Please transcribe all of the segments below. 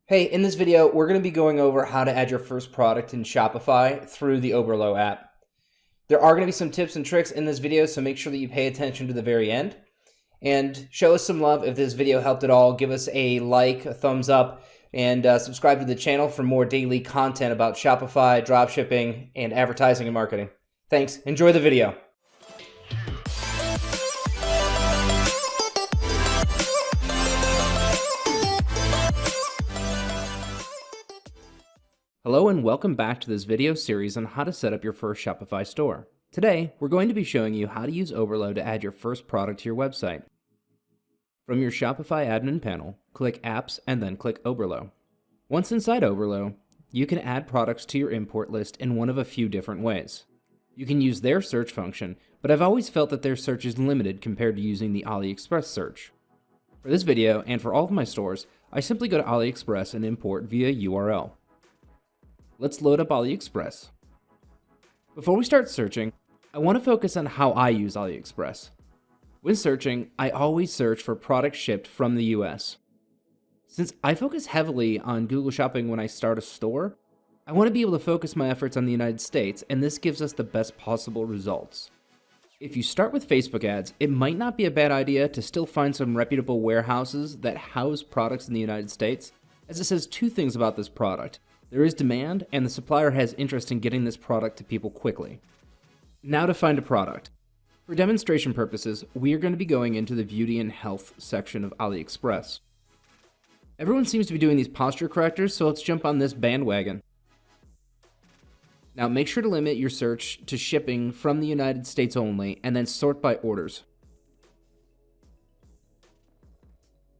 Hey, in this video, we're going to be going over how to add your first product in Shopify through the Oberlo app. There are going to be some tips and tricks in this video, so make sure that you pay attention to the very end. And show us some love if this video helped at all. Give us a like, a thumbs up, and subscribe to the channel for more daily content about Shopify, dropshipping, and advertising and marketing. Thanks. Enjoy the video. Hello and welcome back to this video series on how to set up your first Shopify store. Today, we're going to be showing you how to use Oberlo to add your first product to your website. From your Shopify admin panel, click Apps and then click Oberlo. Once inside Oberlo, you can add products to your import list in one of a few different ways. You can use their search function, but I've always felt that their search is limited compared to using the AliExpress search. For this video, and for all of my stores, I simply go to AliExpress and import via URL. Let's load up AliExpress. Before we start searching, I want to focus on how I use AliExpress. When searching, I always search for products shipped from the US. Since I focus heavily on Google Shopping when I start a store, I want to be able to focus my efforts on the United States, and this gives us the best possible results. If you start with Facebook ads, it might not be a bad idea to still find some reputable warehouses that house products in the United States, as it says two things about this product. There is demand, and the supplier has interest in getting this product to people quickly. Now to find a product. For demonstration purposes, we are going to be going into the beauty and health section of AliExpress. Everyone seems to be doing these posture correctors, so let's jump on this bandwagon. Now make sure to limit your search to shipping from the United States only, and then sort by orders.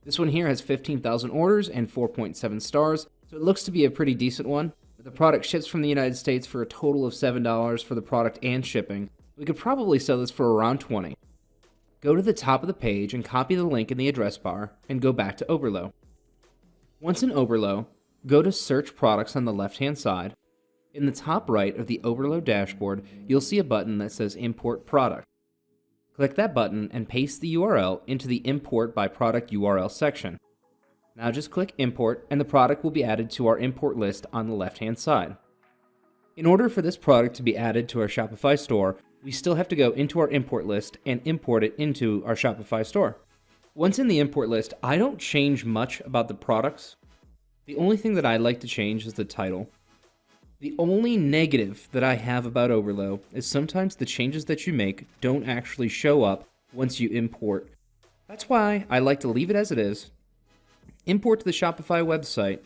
This one here has 15,000 orders and 4.7 stars. So it looks to be a pretty decent one. The product ships from the United States for a total of $7 for the product and shipping. We could probably sell this for around $20. Go to the top of the page and copy the link in the address bar and go back to Oberlo. Once in Oberlo, go to Search Products on the left-hand side. In the top right of the Oberlo dashboard, you'll see a button that says Import Product. Click that button and paste the URL into the Import by Product URL section. Now just click Import and the product will be added to our import list on the left-hand side. In order for this product to be added to our Shopify store, we still have to go into our import list and import it into our Shopify store. Once in the import list, I don't change much about the products. The only thing that I like to change is the title. The only negative that I have about Oberlo is sometimes the changes that you make don't actually show up once you import. That's why I like to leave it as it is, import to the Shopify website,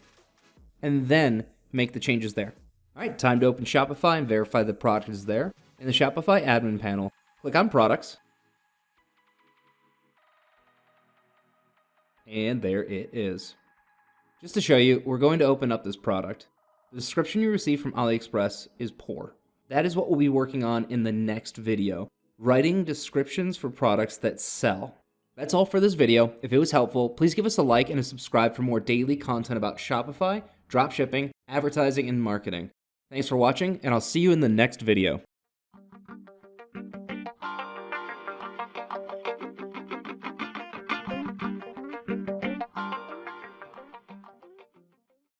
and then make the changes there. All right, time to open Shopify and verify the product is there. In the Shopify admin panel, click on Products, and there it is. Just to show you, we're going to open up this product. The description you receive from AliExpress is poor. That is what we'll be working on in the next video, writing descriptions for products that sell. That's all for this video. If it was helpful, please give us a like and a subscribe for more daily content about Shopify, dropshipping, advertising, and marketing. Thanks for watching, and I'll see you in the next video.